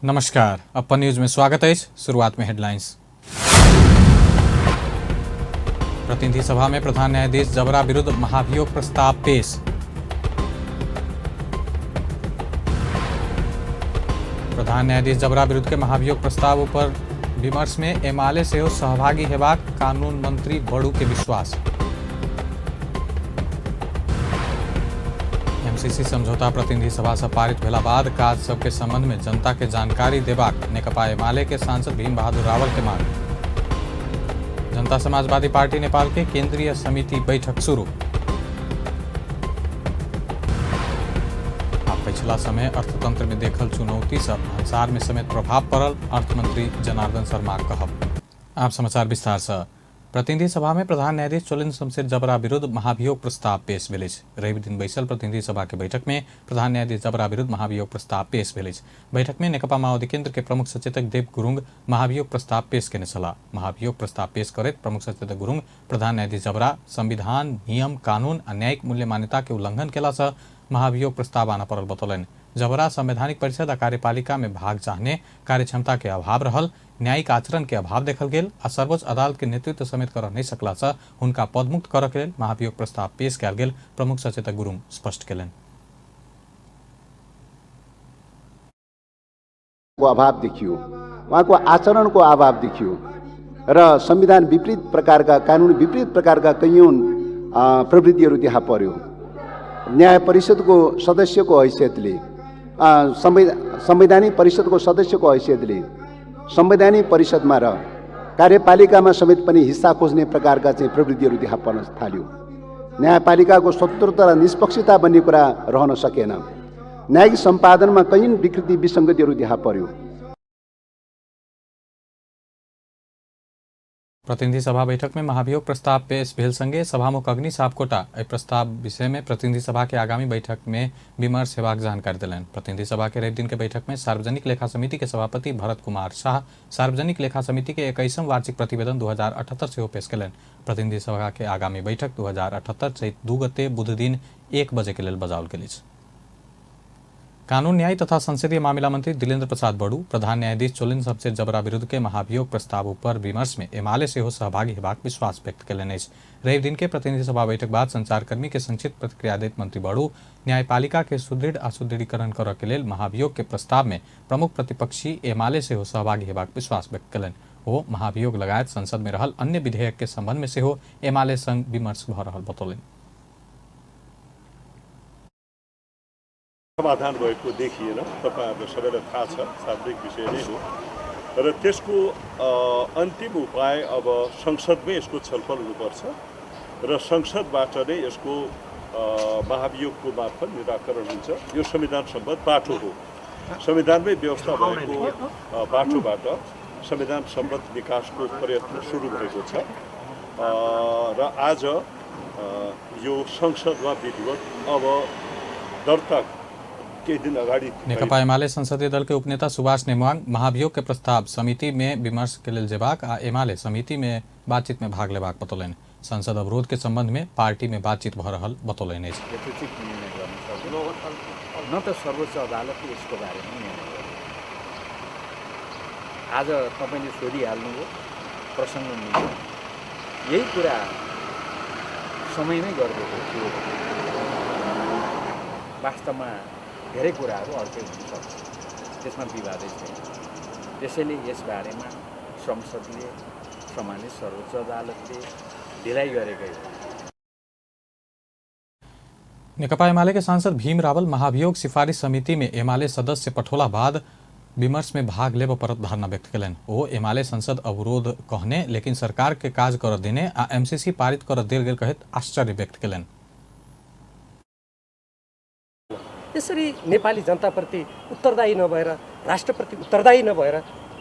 नमस्कार, अपन न्यूज में स्वागत है। शुरुआत में हेडलाइंस। प्रतिनिधि सभा में प्रधान न्यायाधीश जबरा विरुद्ध महाभियोग प्रस्ताव पेश। प्रधान न्यायाधीश जबरा विरुद्ध के महाभियोग प्रस्ताव पर विमर्श में एमाले से सहभागी हेबाक कानून मंत्री बड़ू के विश्वास। एमसीसी समझौता प्रतिनिधि सभा से पारित भेला बाद काज सबके संबंध में जनता के जानकारी देबाक नेकपा एमाले के सांसद भीम बहादुर रावल के मांग। जनता समाजवादी पार्टी नेपाल के केंद्रीय समिति बैठक शुरू। पिछला समय अर्थतंत्र में देखल चुनौती सब संसार में समेत प्रभाव पड़ल, अर्थमंत्री जनार्दन शर्मा कहब। आप समाचार विस्तार से। प्रतिनिधि सभा में प्रधान न्यायाधीश चोलेन्द्र शमशेर जबरा विरुद्ध महाभियोग प्रस्ताव पेश भेल। रवि दिन बैसल प्रतिनिधि सभा के बैठक में प्रधान न्यायाधीश जबरा विरुद्ध महाभियोग प्रस्ताव पेश भेल। बैठक में नेकपा माओवादी केंद्र के प्रमुख सचेतक देव गुरुङ महाभियोग प्रस्ताव पेश केने छलाह। महाभियोग प्रस्ताव पेश करैत प्रमुख सचेतक गुरुङ प्रधान न्यायाधीश जबरा संविधान, नियम, कानून आ न्यायिक मूल्य मान्यता के उल्लंघन केला से महाभियोग प्रस्ताव आना पड़ल बतौलन। जबरा संवैधानिक परिषद आ कार्यपालिका में भाग चाहने कार्यक्षमता के अभाव रहल, न्यायिक आचरण के अभाव देखल गेल आ सर्वोच्च अदालत के नेतृत्व समेत कर नहीं सकला से हुनका पदमुक्त करऽ के लेल महाभियोग प्रस्ताव पेश कयल गेल प्रमुख सचेतक गुरुङ स्पष्ट केलनि। को अभाव देखियो, वहाँको आचरणको अभाव देखियो र संविधान विपरीत प्रकारका, कानुन विपरीत प्रकारका कैयौं प्रवृत्तिहरू देखा पर्यो। न्याय परिषदको सदस्यको हैसियतले, संवैधानिक परिषदको सदस्यको हैसियतले संवैधानिक परिषदमा र कार्यपालिकामा समेत पनि हिस्सा खोज्ने प्रकारका चाहिँ प्रवृत्तिहरू देखा पर्न थाल्यो। न्यायपालिकाको स्वतन्त्रता र निष्पक्षता भन्ने कुरा रहन सकेन। न्यायिक सम्पादनमा कैयौं विकृति विसङ्गतिहरू देखा पर्यो। प्रतिनिधि सभा बैठक में महाभियोग प्रस्ताव पेश भेल संगे सभामुख अग्नि सापकोटा प्रस्ताव विषय में प्रतिनिधि सभा के आगामी बैठक में विमर्श हेबाक जानकारी दिलन। प्रतिनिधि सभा के रवि दिन के बैठक में सार्वजनिक लेखा समिति के सभापति भरत कुमार शाह सार्वजनिक लेखा समिति के 21वां वार्षिक प्रतिवेदन 2078 से पेश कलन। प्रतिनिधि सभा के आगामी बैठक 2078 चैत 2 गते बुध दिन 1 बजे के लेल बजाओल गेल। कानून, न्याय तथा संसदीय मामला मंत्री दिलेन्द्र प्रसाद बड़ू प्रधान न्यायाधीश चोलेन्द्र शमशेर जबरा विरुद्ध के महाभियोग प्रस्ताव पर विमर्श में एमाले से सहभागी हेबाक विश्वास व्यक्त कयलनि। रवि दिन के प्रतिनिधि सभा बैठक बाद संचारकर्मी के संक्षिप्त प्रतिक्रिया दैत मंत्री बड़ू न्यायपालिका के सुदृढ़ आ सुदृढ़ीकरण करऽ के लेल महाभियोग के प्रस्ताव में प्रमुख प्रतिपक्षी एमाले से सहभागी हेबाक विश्वास व्यक्त कयलनि। ओ महाभियोग लगायत संसद में रहल अन्य विधेयक के संबंध में सेहो एमाले संग विमर्श भ रहल बतौलनि। समाधान भएको देखिएन, तपाईहरुलाई सबैलाई थाहा छ, सार्वजनिक विषय नै हो र त्यसको अन्तिम उपाय अब संसदमै यसको छलफल हुनुपर्छ र संसदबाट नै यसको महाभियोगको मार्फत निराकरण हुन्छ। यो संविधान सम्बद्ध बाटो हो। संविधानमै व्यवस्था भएको बाटोबाट संविधान सम्बद्ध विकासको प्रयत्न सुरु भएको छ र आज यो संसदमा विधिवत अब दर्ता नेकपा एमाले संसदीय दल के उपनेता सुभाष नेमुवाङ महाभियोग के प्रस्ताव समिति में विमर्श के लेल जेबाक आ एमाले समिति में बातचीत में भाग लेबाक बतौलनि। संसद अवरोध के संबंध में पार्टी में बातचीत भ रहल बतौलनि। न त सर्वोच्च अदालतले यसको बारेमा निर्णय गर्यो। आज तपाईले सोधिहाल्नुभयो, प्रसङ्ग मिल्यो, यही कुरा समयमै गरिदिएको थियो। वास्तवमा धेरै कुराहरू अर्कै हुन सक्छ, त्यसमा विवादै छैन। त्यसैले यस बारेमा संसदले सम्मानित सर्वोच्च अदालतले ढिलाइ गरेकै हो। नेकपा एमाले के सांसद भीम रावल महाभियोग सिफारिश समिति में एमाले सदस्य पठोला बाद विमर्श में भाग लेब पर धारणा व्यक्त कयलनि। ओ एमाले संसद अवरोध कहने लेकिन सरकार के काज कर देने आ एमसीसी पारित कर देल गेल कहत आश्चर्य व्यक्त कयलनि। यसरी नेपाली जनताप्रति उत्तरदायी नभएर, राष्ट्रप्रति उत्तरदायी नभएर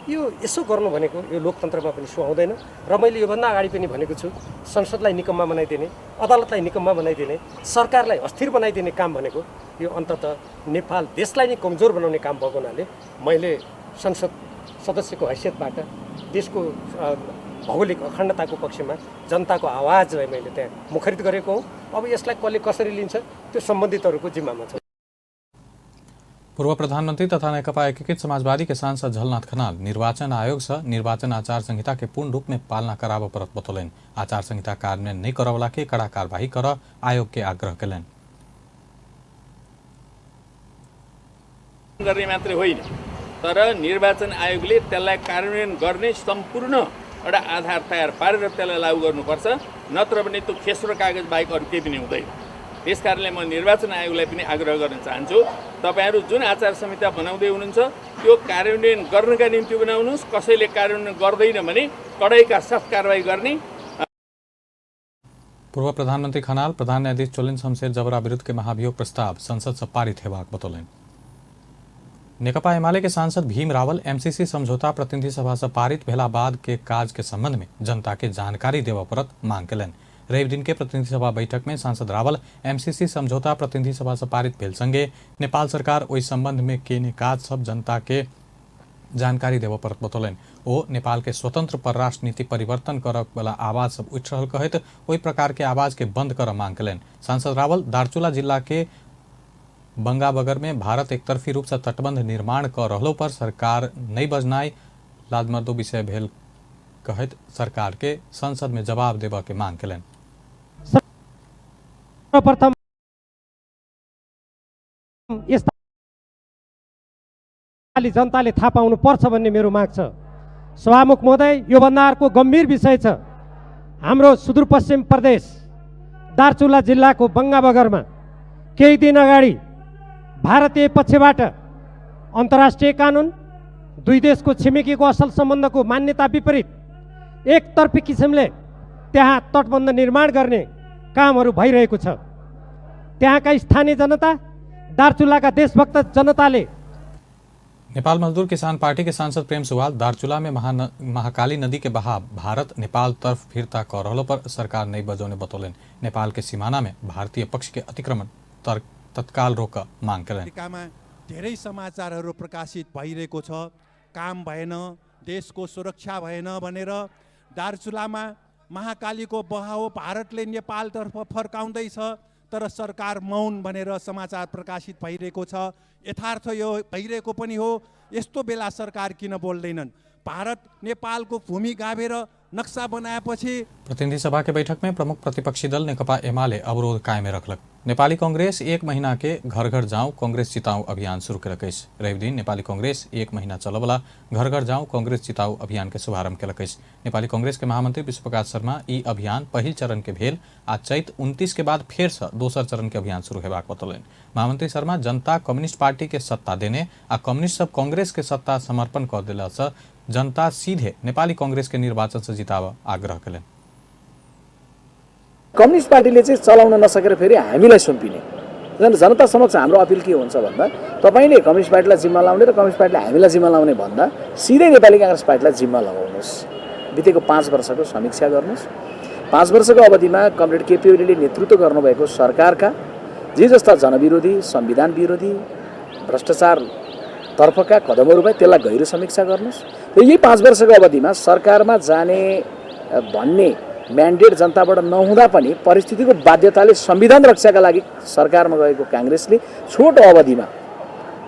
यो यसो गर्नु भनेको यो लोकतन्त्रमा पनि सुहाउँदैन। र मैले योभन्दा अगाडि पनि भनेको छु, संसदलाई निकम्मा बनाइदिने, अदालतलाई निकम्मा बनाइदिने, सरकारलाई अस्थिर बनाइदिने काम भनेको यो अन्ततः नेपाल देशलाई नै कमजोर बनाउने काम भएको हुनाले मैले संसद सदस्यको हैसियतबाट देशको भौगोलिक अखण्डताको पक्षमा जनताको आवाजलाई मैले त्यहाँ मुखरित गरेको हुँ। अब यसलाई कसले कसरी लिन्छ त्यो सम्बन्धितहरूको जिम्मामा छ। पूर्व प्रधानमंत्री तथा नेकपा एकीकृत समाजवादी के सांसद झलनाथ खनाल निर्वाचन आयोग से निर्वाचन आचार संहिता के पूर्ण रूप में पालना कराब परत बतौलन। आचार संहिता कार्यान्वयन नहीं करवला के कड़ा कार्यवाही कर आयोग के आग्रह कलन। गर्ने मात्रै होइन तर निर्वाचन आयोगले त्यसलाई कार्यान्वयन गर्ने सम्पूर्ण एउटा आधार तयार पारेर त्यसलाई लागू गर्नुपर्छ, नत्र भने त्यो खेस्रो कागज बाहेक अरू केही पनि हुँदैन। त्यसकारणले म निर्वाचन आयोगलाई पनि आग्रह गर्न चाहन्छु, तपाईहरू जुन आचार संहिता बनाउँदै हुनुहुन्छ त्यो कार्यान्वयन गर्नका निम्ति बनाउनुहोस्, कसैले कार्यान्वयन गर्दैन भने कडाइका साथ कारबाही गर्ने। पूर्व प्रधानमंत्री खनाल प्रधान न्यायाधीश चोलिन शमशेर जबरा विरुद्ध के महाभियोग प्रस्ताव संसद से पारित हेबाक बतौलन। नेकपा एमाले के सांसद भीम रावल एमसीसी समझौता प्रतिनिधि सभा से पारित भेला बाद के काज के संबंध में जनता के जानकारी देवा परत मांग कलन। रवि दिन के प्रतिनिधि सभा बैठक में सांसद रावल एमसीसी समझौता प्रतिनिधि सभा से पारित भेल संगे नेपाल सरकार ओई संबंध में केने काज सब जनता के जानकारी देवा परत बतौलन। ओ नेपाल के स्वतंत्र परराष्ट्र नीति परिवर्तन कर वाला आवाज सब उठ रहल कहत ओई प्रकार के आवाज के बंद कर मांग कलन। सांसद रावल दार्चुला जिला के बंगाबगर में भारत एकतरफी रूप से तटबंध निर्माण कर रहलो पर सरकार नहीं बजनाई लाजमर्दो विषय भेल कहत सरकार के संसद में जवाब देवा के मांग कलन। सर्वप्रथम जनताले थाहा पाउनु पर्छ भन्ने मेरो माग छ। सभामुख महोदय, यो भन्दा अर्को गम्भीर विषय छ। हाम्रो सुदूरपश्चिम प्रदेश दार्चुला जिल्लाको बंगाबगरमा केही दिन अगाडि भारतीय पक्षबाट अन्तर्राष्ट्रिय कानुन, दुई देशको छिमेकीको असल सम्बन्धको मान्यता विपरीत एकतर्फी किसिमले त्यहाँ तटबन्ध निर्माण गर्ने कामहरू भइरहेको छ। त्यहाँका स्थानीय जनता, दार्चुलाका देशभक्त जनताले नेपाल मजदूर किसान पार्टी के सांसद प्रेम सुवाल दार्चुला में महाकाली नदी के बहाव भारत नेपाल तरफ फिरता कर रहलो पर सरकार नहीं बजौने बतौलन। नेपाल के सीमाना में भारतीय पक्ष के अतिक्रमण तत्काल रोक मांग करें। अमेरिकामा धेरै समाचारहरू प्रकाशित भइरहेको छ, काम भएन, देशको सुरक्षा भएन भनेर दार्चुलामा महाकालीको बहाव भारतले नेपालतर्फ फर्काउँदैछ, तर सरकार मौन भनेर समाचार प्रकाशित भइरहेको छ। यथार्थ यो भइरहेको पनि हो। यस्तो बेला सरकार किन बोल्दैनन्? भारत नेपालको भूमि गाभेर नक्सा बनाएपछि प्रतिनिधि सभा के बैठक में प्रमुख प्रतिपक्षी दल नेकपा एमाले अवरोध कायमे रखलक। नेपाली कांग्रेस 1 महीना के घर घर जाऊं कांग्रेस जिताऊ अभियान शुरू कलकैस। रवि दिन नेपाली कांग्रेस 1 महीना चलवला घर घर जाऊं कांग्रेस जिताऊ अभियान के शुभारंभ कलकैस। नेपाली कांग्रेस के महामंत्री विश्वप्रकाश शर्मा ई अभियान पहिल चरण के भेल आ चैत 29 के बाद फिर से दोसर चरण के अभियान शुरू हेबाक बतौलन। महामंत्री शर्मा जनता कम्युनिस्ट पार्टी के सत्ता देने आ कम्युनिस्ट सब कांग्रेस के सत्ता समर्पण कर दिला से जनता सीधे नेपाली कांग्रेस के निर्वाचन से जिताव आग्रह करें। कम्युनिस्ट पार्टीले चाहिँ चलाउन नसकेर फेरि हामीलाई सुम्पिने। जनता समक्ष हाम्रो अपिल के हुन्छ भन्दा तपाईले कम्युनिस्ट पार्टीलाई जिम्मा लाउने र कम्युनिस्ट पार्टीले हामीलाई जिम्मा लाउने भन्दा सिधै नेपाली कांग्रेस पार्टीलाई जिम्मा लगाउनुहोस्। बितेको 5 वर्षको समीक्षा गर्नुहोस्। 5 वर्षको अवधिमा कमरेड केपी ओलीले नेतृत्व गर्नुभएको सरकारका जे जस्ता जनविरोधी, संविधान विरोधी, भ्रष्टाचार तर्फका कदमहरू भए त्यसलाई गहिरो समीक्षा गर्नुहोस्। र यही 5 वर्षको अवधिमा सरकारमा जाने भन्ने म्यान्डेट जनताबाट नहुँदा पनि परिस्थितिको बाध्यताले संविधान रक्षाका लागि सरकारमा गएको कांग्रेसले छोटो अवधिमा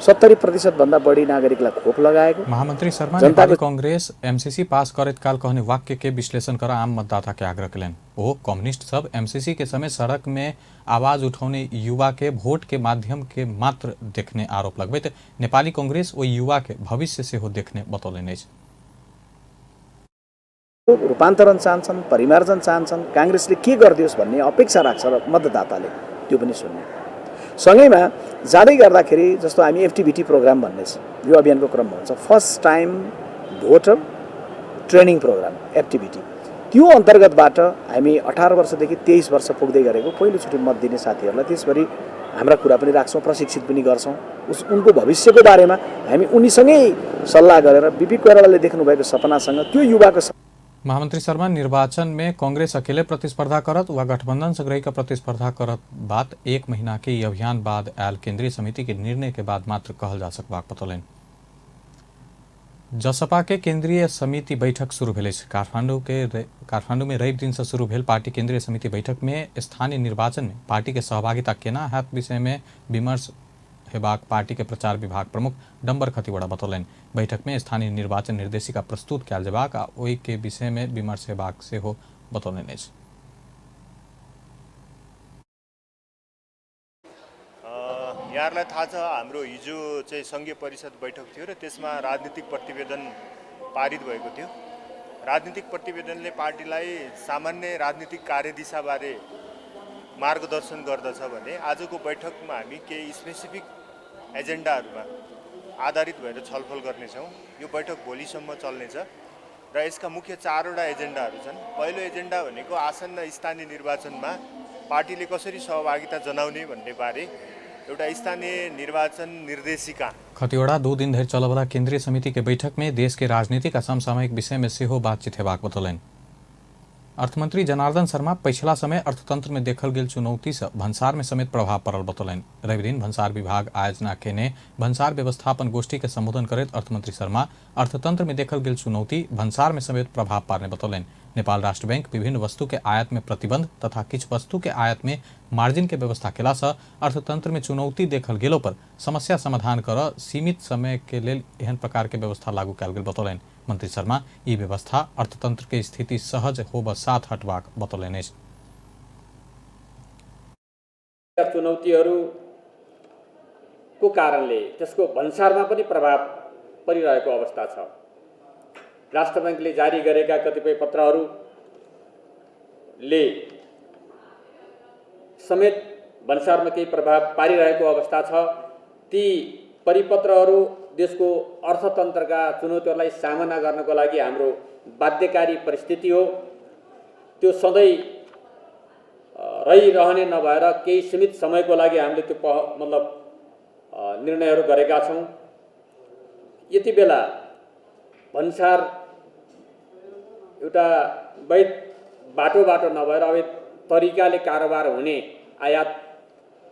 70% भन्दा बढी नागरिकलाई खोप लगाएको। महामंत्री शर्मा नेपाली कांग्रेस एमसीसी पास करत काल कहने वाक्य के विश्लेषण कर आम मतदाता के आग्रह कलन। वो कम्युनिस्ट सब एमसीसी के समय सड़क में आवाज उठाउने युवा के वोट के माध्यम के मात्र देखने आरोप लगबैत नेपाली कांग्रेस ओ युवा के भविष्य से हो देखने बतौलन। रूपान्तरण चाहन्छन्, परिमार्जन चाहन्छन्, कांग्रेसले के गरिदियोस् भन्ने अपेक्षा राख्छ र मतदाताले त्यो पनि सुन्ने। सँगैमा जाँदै गर्दाखेरि जस्तो हामी एफटिभिटी प्रोग्राम भन्ने छ, यो अभियानको क्रममा हुन्छ first time voter training programme activity. त्यो अन्तर्गतबाट हामी 18 वर्षदेखि 23 वर्ष पुग्दै गरेको पहिलोचोटि मत दिने साथीहरूलाई त्यसभरि हाम्रा कुरा पनि राख्छौँ, प्रशिक्षित पनि गर्छौँ। उनको भविष्यको बारेमा हामी उनीसँगै सल्लाह गरेर बिपी कोइरालाले देख्नुभएको सपनासँग त्यो युवाको। महामंत्री शर्मा निर्वाचन में कांग्रेस अकेले प्रतिस्पर्धा करत व गठबंधन संग्रही का प्रतिस्पर्धा करत बात 1 महीना के अभियान बाद आयल केंद्रीय समिति के निर्णय के बाद मात्र कहल जा सकबाक बतौलन। जसपा के केंद्रीय समिति बैठक शुरू भेल। काठमांडू में रवि दिन से शुरू भेल पार्टी केंद्रीय समिति बैठक में स्थानीय निर्वाचन में पार्टी के सहभागिता केना हैत विषय में विमर्श हेबाक पार्टी के प्रचार विभाग प्रमुख डम्बर खतिवड़ा बतौलन। बैठक में स्थानीय निर्वाचन निर्देशिका प्रस्तुत कयल जेबाक आ ओहि के विषय में विमर्श हेबाक सेहो बतौलन अछि। यहाँहरूलाई थाहा छ हाम्रो हिजो चाहिँ सङ्घीय परिषद बैठक थियो र त्यसमा राजनीतिक प्रतिवेदन पारित भएको थियो। राजनीतिक प्रतिवेदनले पार्टीलाई सामान्य राजनीतिक कार्यदिशाबारे मार्गदर्शन गर्दछ भने आजको बैठकमा हामी केही स्पेसिफिक एजेन्डाहरूमा आधारित भएर छलफल गर्नेछौँ। यो बैठक भोलिसम्म चल्नेछ र यसका मुख्य 4वटा एजेन्डाहरू छन्। पहिलो एजेन्डा भनेको आसन्न स्थानीय निर्वाचनमा पार्टीले कसरी सहभागिता जनाउने भन्ने बारे एउटा स्थानीय निर्वाचन निर्देशिका। खतिवड़ा 2 दिन धरि चलवला केंद्रीय समिति के बैठक में देश के राजनीतिक आ समसामयिक विषय में सेहो बातचीत हेबाक बतौलन। अर्थमंत्री जनार्दन शर्मा पिछला समय अर्थतंत्र में देखल गेल चुनौती से भंसार में समेत प्रभाव पड़ल बतौलन। रवि दिन भंसार विभाग आयोजना केने भंसार व्यवस्थापन गोष्ठी के संबोधन करत अर्थमंत्री शर्मा अर्थतंत्र में देखल गेल चुनौती भंसार में समेत प्रभाव पारने बतौलन। नेपाल राष्ट्र बैंक विभिन्न वस्तु के आयात में प्रतिबंध तथा किछ वस्तु के आयात में मार्जिन के व्यवस्था केला से अर्थतंत्र में चुनौती देखल गेलो पर समस्या समाधान कर सीमित समय के लेल एहन प्रकार के व्यवस्था लागू कयल गेल बतौलन। मंत्री शर्मा ई व्यवस्था अर्थतंत्र के स्थिति सहज होब साथ हटबाक बतौलन अछि। चुनौतीहरूको कारणले त्यसको भन्सारमा पनि प्रभाव परिरहेको अवस्था छ। राष्ट्र बैंकले जारी गरेका कतिपय पत्रहरूले समेत भन्सारमा केही प्रभाव पारिरहेको अवस्था छ। ती परिपत्रहरू देशको अर्थतन्त्रका चुनौतीहरूलाई सामना गर्नको लागि हाम्रो बाध्यकारी परिस्थिति हो। त्यो सधैँ रहिरहने नभएर केही सीमित समयको लागि हामीले त्यो निर्णयहरू गरेका छौँ। यति बेला भन्सार एउटा वैध बाटोबाट नभएर अब तरिकाले कारोबार हुने आयात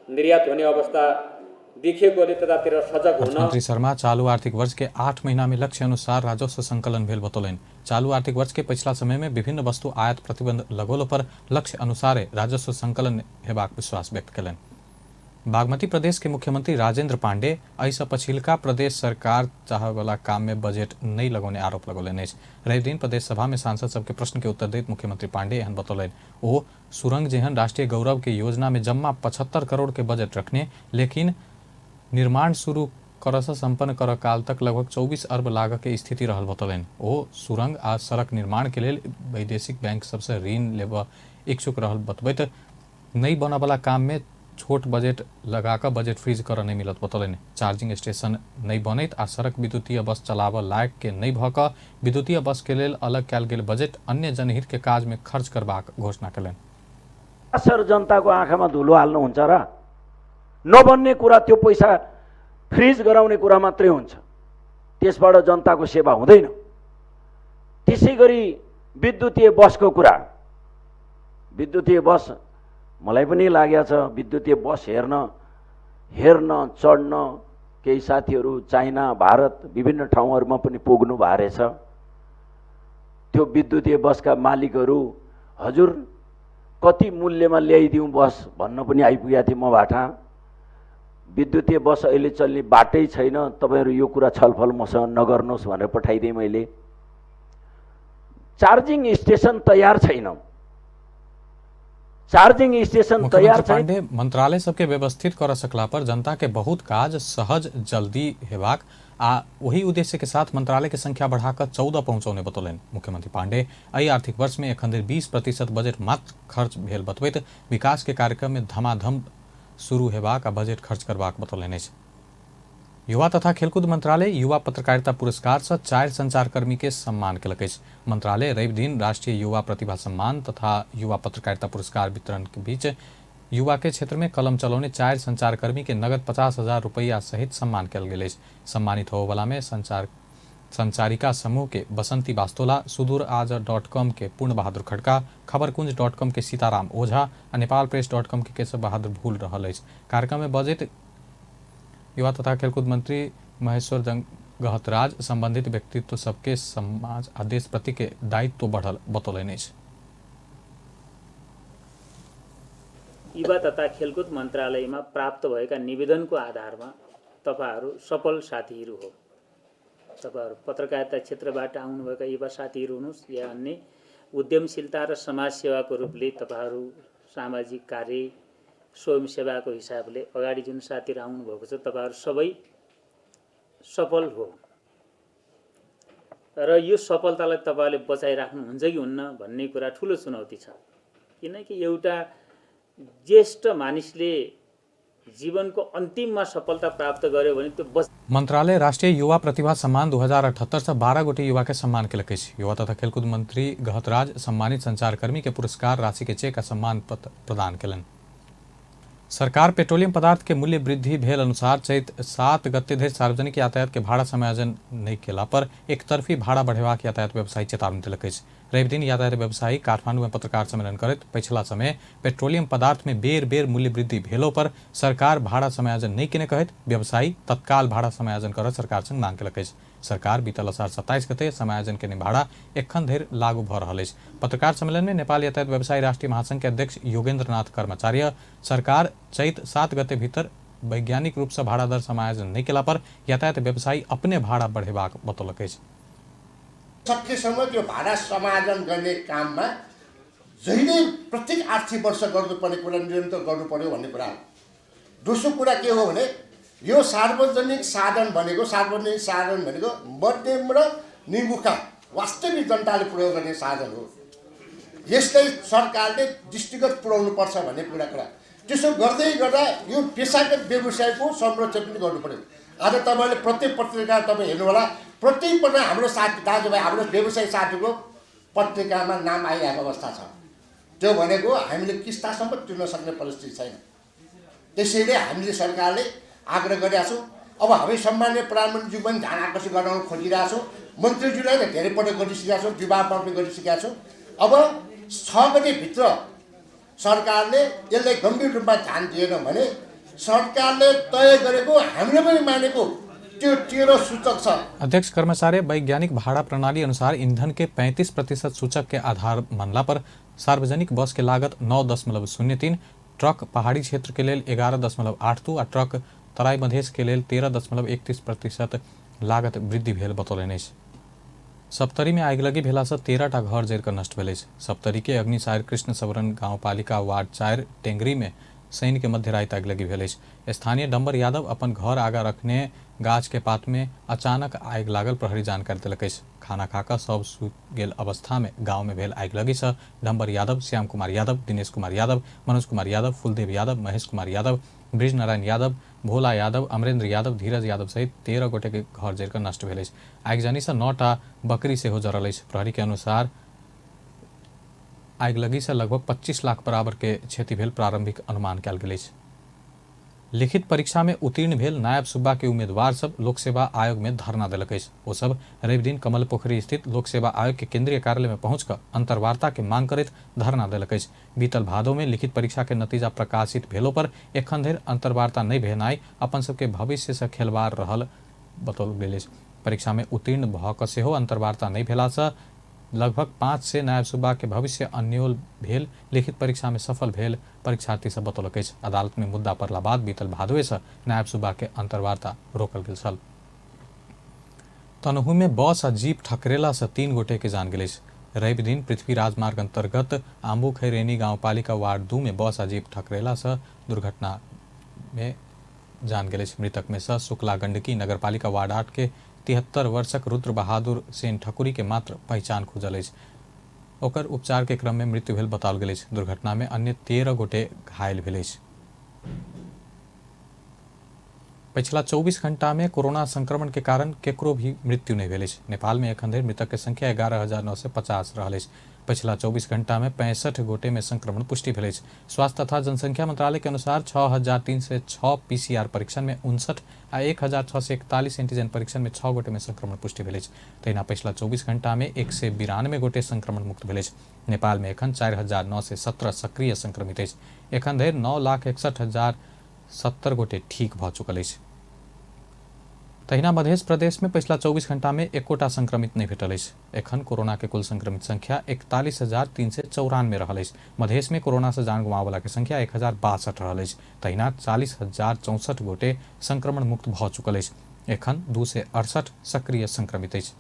निर्यात हुने अवस्था देखिएकोले त्यतातिर सजग हुन। मंत्री शर्मा चालू आर्थिक वर्ष के 8 महीना में लक्ष्य अनुसार राजस्व संकलन भेल बतौलन। चालू आर्थिक वर्ष के पिछला समय में विभिन्न वस्तु आयात प्रतिबंध लगोलो पर लक्ष्य अनुसार राजस्व संकलन हेबाक विश्वास व्यक्त कलन। बागमती प्रदेश के मुख्यमंत्री राजेंद्र पांडे ऐसा पछिलका प्रदेश सरकार चाहे वाला काम में बजट नहीं लगौने आरोप लगौलन। रवि दिन प्रदेश सभा में सांसद सबके प्रश्न के उत्तर देत मुख्यमंत्री पांडे एहन बतौलन ओ सुरंग जेहन राष्ट्रीय गौरव के योजना में जम्मा 75 करोड़ के बजट रखने लेकिन निर्माण शुरू करस संपन्न कर काल तक लगभग 24 अरब लागत के स्थिति रहल बतौलन। ओ सुरंग आ सड़क निर्माण के लिए वैदेशिक बैंक सबसे ऋण लेब इच्छुक रहल बतबैत नहीं बना वाला काम में छोट बजट लगाकर बजट फ्रीज कर नहीं मिलत बतौलन। चार्जिंग स्टेशन नहीं बनैत आ सड़क विद्युतीय बस चलाव लायक के नहीं भक विद्युतीय बस के लेल अलग कयल गेल बजट अन्य जनहित के काज में खर्च करबाक घोषणा कलन। सर जनताको आँखामा धुलो हाल्नुहुन्छ र नबन्ने कुरा त्यो पैसा फ्रिज गराउने कुरा मात्रै हुन्छ, त्यसबाट जनताको सेवा हुँदैन। त्यसैगरी विद्युतीय बसको कुरा, विद्युतीय बस मलाई पनि लागेको छ विद्युतीय बस हेर्न चढ्न केही साथीहरू चाइना भारत विभिन्न ठाउँहरूमा पनि पुग्नु भएको रहेछ। त्यो विद्युतीय बसका मालिकहरू हजुर कति मूल्यमा ल्याइदिउँ बस भन्न पनि आइपुगेको थिएँ मबाट। विद्युतीय बस अहिले चल्ने बाटै छैन, तपाईहरु यो कुरा छलफल मसँग नगर्नुहोस् भनेर पठाइदिएँ मैले। चार्जिङ स्टेशन तयार छैन, चार्जिङ स्टेशन तैयार पांडे मंत्रालय सबके व्यवस्थित कर सकला पर जनता के बहुत काज सहज जल्दी हेबाक आ वही उद्देश्य के साथ मंत्रालय के संख्या बढ़ाकर 14 पहुंचौने बतौलन। मुख्यमंत्री पांडे एहि आर्थिक वर्ष में एखन 20% बजट मात्र खर्च भेल बतबैत विकास के कार्यक्रम में धमाधम शुरू हेबाक आ बजट खर्च करबाक बतौलन अछि। युवा तथा खेलकूद मंत्रालय युवा पत्रकारिता पुरस्कार से 4 संचारकर्मी के सम्मान केलक अछि। मंत्रालय रवि दिन राष्ट्रीय युवा प्रतिभा सम्मान तथा युवा पत्रकारिता पुरस्कार वितरण के बीच युवा के क्षेत्र में कलम चलौने 4 संचारकर्मी के नगद 50,000 रुपया सहित सम्मान कयल गेल अछि। सम्मानित होबला में संचारिका समूह के बसंती बास्तोला, सुदूरआज.com के पूर्ण बहादुर खड़का, खबरकुंज.com के सीताराम ओझा आ नेपालप्रेस.com के केशव बहादुर भूल रहल अछि। कार्यक्रम में बजट युवा तथा खेलकूद मंत्री महेश्वर गहतराज संबंधित व्यक्तित्व सबके समाज आ देश प्रति के दायित्व बढ़ल बतौलन अछि। युवा तथा खेलकुद मन्त्रालयमा प्राप्त भएका निवेदनको आधारमा तपाईहरू सफल साथीहरू हो। तपाईहरू पत्रकारिता क्षेत्रबाट आउनुभएका युवा साथीहरू हुनुहोस् या अन्य उद्यमशीलता र समाजसेवाको रूपले तपाईहरू सामाजिक कार्य स्वयंसेवाको हिसाबले अगाडि जुन साथीहरू आउनुभएको छ तपाईहरू सबै सफल हो र यो सफलतालाई तपाईले बचाइराख्नुहुन्छ कि हुन्न भन्ने कुरा ठुलो चुनौती छ। किनकि एउटा ज्येष्ठ मानिसले जीवनको अन्तिममा सफलता प्राप्त गर्यो भने त्यो मंत्रालय राष्ट्रीय युवा प्रतिभा सम्मान 2078 से 12 गोटे युवा के सम्मान के लगे। युवा तथा खेलकूद मंत्री गहतराज सम्मानित संचारकर्मी के पुरस्कार राशि के चेक आ सम्मान पत्र प्रदान कलन। सरकार पेट्रोलियम पदार्थ के मूल्य वृद्धि भेल अनुसार चैत 7 गते धरि सार्वजनिक यातायात के भाड़ा समायोजन नहीं केला पर एक तरफी भाड़ा बढ़ेबाक यातायात व्यवसायी चेतावनी दिलक अछि। रवि दिन यातायात व्यवसायी काठमांडू में पत्रकार सम्मेलन करैत पछिला समय पेट्रोलियम पदार्थ में बेर बेर मूल्य वृद्धि भेलो पर सरकार भाड़ा समायोजन नहीं केने कहैत व्यवसायी तत्काल भाड़ा समायोजन कर सरकार संग मांग केलक अछि। सरकार बीतल असार 27 गते समायोजन के भाड़ा एखन धरि लागू भ रहल अछि। पत्रकार सम्मेलन में नेपाल यातायात व्यवसायी राष्ट्रीय महासंघ के अध्यक्ष योगेंद्रनाथ कर्मचार्य सरकार चैत 7 गते भीतर वैज्ञानिक रूप से भाड़ा दर समायोजन नहीं केला पर यातायात व्यवसायी अपने भाड़ा बढ़ेबाक बतौलक अछि। सकेसम्म त्यो भाडा समायोजन गर्ने काममा जहिले प्रत्येक आर्थिक वर्ष गर्नुपर्ने कुरा निरन्तर गर्नु पर्यो भन्ने कुरा हो। दोस्रो कुरा के हो भने यो सार्वजनिक साधन भनेको मध्यम र निमुखा वास्तविक जनताले प्रयोग गर्ने साधन हो। यसलाई सरकारले दृष्टिगत पुर्याउनु पर्छ भन्ने कुरा त्यसो गर्दै गर्दा यो पेशागत व्यवसायको संरक्षण पनि गर्नु पर्यो। आज तपाईले प्रत्येक पत्रिका तपाई हेर्नु होला, प्रत्येक पल्ट हाम्रो साथी दाजुभाइ हाम्रो व्यवसायी साथीको पत्रिकामा नाम आइरहेको अवस्था छ। त्यो भनेको हामीले किस्तासम्म तिर्न सक्ने परिस्थिति छैन। त्यसैले हामीले सरकारले आग्रह गरेका छौँ। अब हामी सम्माननीय प्रधानमन्त्रीज्यू पनि ध्यान आकर्षित गराउन खोजिरहेका छौँ। मन्त्रीज्यूलाई नै धेरै पटक गरिसकेका छौँ, विभाग पनि गरिसकेका छौँ। अब 6 गतेभित्र सरकारले यसलाई गम्भीर रूपमा ध्यान दिएन भने सरकारले तय गरेको हामीले पनि मानेको त्यो 13 सूचक छ। अध्यक्ष कर्मचारी वैज्ञानिक भाड़ा प्रणाली अनुसार ईंधन के 35% सूचक के आधार मानला पर सार्वजनिक बस के लागत 9.03, ट्रक पहाड़ी क्षेत्र के लेल 11.82 आ ट्रक तराई मधेश के लेल 13.31% लागत वृद्धि भेल बतौलनि अछि। सप्तरी में आगिलगी भेला से 13टा घर जरि कऽ नष्ट भेल अछि। सप्तरी के अग्निसार कृष्ण सबरन गाउँपालिका वार्ड 4 टेंगरी में शनि के मध्य राति आगिलगी भेल अछि। स्थानीय डम्बर यादव अपन घर आगा रखने गाछ के पात में अचानक आगि लागल प्रहरी जानकारी देलक अछि। खाना खाकर सब सुति गेल अवस्था में गांव में भेल आगिलगी से डम्बर यादव, श्याम कुमार यादव, दिनेश कुमार यादव, मनोज कुमार यादव, फुलदेव यादव, महेश कुमार यादव, ब्रिज नारायण यादव, भोला यादव, अमरेंद्र यादव, धीरज यादव सहित 13 गोटे के घर जरि कऽ नष्ट भेल अछि। आगिजनी से 9टा बकरी सेहो जरल अछि। प्रहरी के अनुसार आगिलगी से लगभग 25 लाख बराबर के क्षति भेल प्रारंभिक अनुमान कयल गेल अछि। लिखित परीक्षा में उत्तीर्ण भेल नायब सूबा के उम्मीदवार सब लोक सेवा आयोग में धरना देलक अछि। ओ सब रवि दिन कमल पोखरी स्थित लोक सेवा आयोग के केंद्रीय कार्यालय में पहुंचकर अंतर्वार्ता के मांग करैत धरना देलक अछि। बीतल भादो में लिखित परीक्षा के नतीजा प्रकाशित भेलो पर एखन धरि अंतर्वार्ता नहीं भेनाई अपन सबके भविष्य से खेलवाड़ रहल बतौल गेल अछि। परीक्षा में उत्तीर्ण भऽ कऽ सेहो अंतर्वार्ता नहीं भेला से लगभग 5 से नायब सूबा के भविष्य अन्योल भेल लिखित परीक्षा में सफल भेल परीक्षार्थी सब बतौलक अछि। अदालत में मुद्दा पड़ला बाद बीतल भादवे से नायब सूबा के अंतर्वार्ता रोकल गेल छल। तनहू में बस आ जीप ठकरेला से 3 गोटे के जान गेल अछि। रवि दिन पृथ्वी राजमार्ग अंतर्गत आम्बू खैरेनी गाउँपालिका वार्ड 2 में बस आ जीप ठकरेला से दुर्घटना में जान गेल अछि। मृतक में से शुक्ला गंडकी नगरपालिका वार्ड 8 के 73 वर्षक रुद्र बहादुर सेन ठकुरी के मात्र पहचान खुजल अछि। ओकर उपचार के क्रम में मृत्यु भेल बताओल गेल अछि। दुर्घटना में अन्य 13 गोटे घायल भेल अछि। पिछला 24 घंटा में कोरोना संक्रमण के कारण केकरो भी मृत्यु नहीं भेल अछि। नेपाल में एखन धरि मृतक के संख्या 11,950 रहल अछि। पिछला 24 घंटा में 65 गोटे में संक्रमण पुष्टि भेल अछि। स्वास्थ्य तथा जनसंख्या मंत्रालय के अनुसार 6,306 पीसीआर परीक्षण में 59 आ 1,641 एंटीजन परीक्षण में 6 गोटे में संक्रमण पुष्टि भेल अछि। तहिना पिछला 24 घंटा में 192 गोटे संक्रमण मुक्त भेल अछि। नेपाल में एखन 4,917 सक्रिय संक्रमित अछि। एखन धरि 9,61,070 गोटे ठीक भऽ चुकल अछि। तहिना मध्य प्रदेश में पिछला 24 घंटा में एकोटा संक्रमित नहीं भेटल अछि। एखन कोरोना के कुल संक्रमित संख्या 41,394 रहल अछि। मध्य में कोरोना से जान गुमावला के संख्या 1062 रहल अछि। तहिना 40,064 गोटे संक्रमण मुक्त भ चुकल अछि। एखन 268 सक्रिय संक्रमित अछि।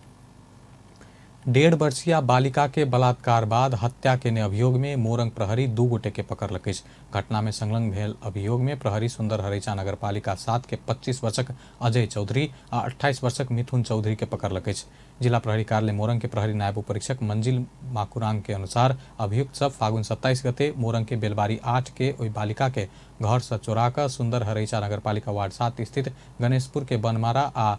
1.5 वर्षीय बालिका के बलात्कार बाद हत्या के अभियोग में मोरंग प्रहरी 2 गोटे के पकड़लक अछि। घटना में संलग्न भेल अभियोग में प्रहरी सुंदर हरैचा नगरपालिका 7 के 25 वर्षक अजय चौधरी आ 28 वर्षक मिथुन चौधरी के पकड़लक अछि। जिला प्रहरी कार्यालय मोरंग के प्रहरी नायब उपरीक्षक मंजिल माकुरांग के अनुसार अभियुक्त सब फागुन 27 गते मोरंग के बेलबारी 8 के ओहि बालिका के घर से चोरा कर सुंदर हरैचा नगरपालिका वार्ड 7 स्थित गणेशपुर के बनमारा आ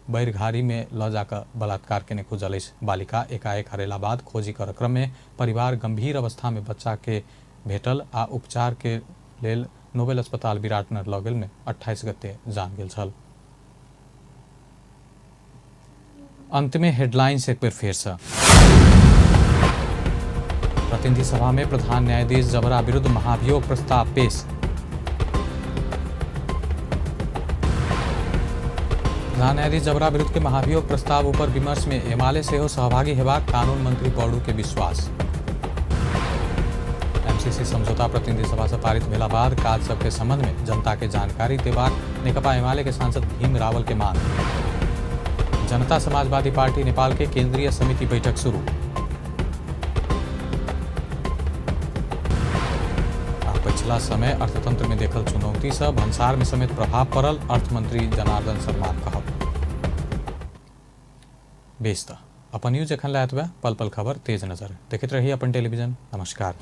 बैरघारी में ल जाकर बलात्कार के खुजल अछि। बालिका एकाएक हरेला बाद खोजी कर क्रम में परिवार गंभीर अवस्था में बच्चा के भेटल आ उपचार के लेल नोबेल अस्पताल विराटनगर लऽ गेल में 28 गते जान गेल छल। अंत में हेडलाइंस एक बेर फेर से। प्रतिनिधि सभा में प्रधान न्यायाधीश जबरा विरुद्ध महाभियोग प्रस्ताव पेश। प्रधान न्यायाधीश जबरा विरुद्ध के महाभियोग प्रस्ताव ऊपर विमर्श में एमाले से सहभागी हेबाक कानून मंत्री बड़ू के विश्वास। एमसीसी समझौता प्रतिनिधि सभा से पारित भेला बाद काज सबके संबंध में जनता के जानकारी देबाक नेकपा एमाले के सांसद भीम रावल के मांग। जनता समाजवादी पार्टी नेपाल के केंद्रीय समिति बैठक शुरू। पिछला समय अर्थतंत्र में देखल चुनौती से भन्सार में समेत प्रभाव पड़ल, अर्थमंत्री जनार्दन शर्मा कहब। बेस अपन न्यूज एखन लायत पल पल खबर तेज नजर देखते रहिए अपन टेलीविजन। नमस्कार।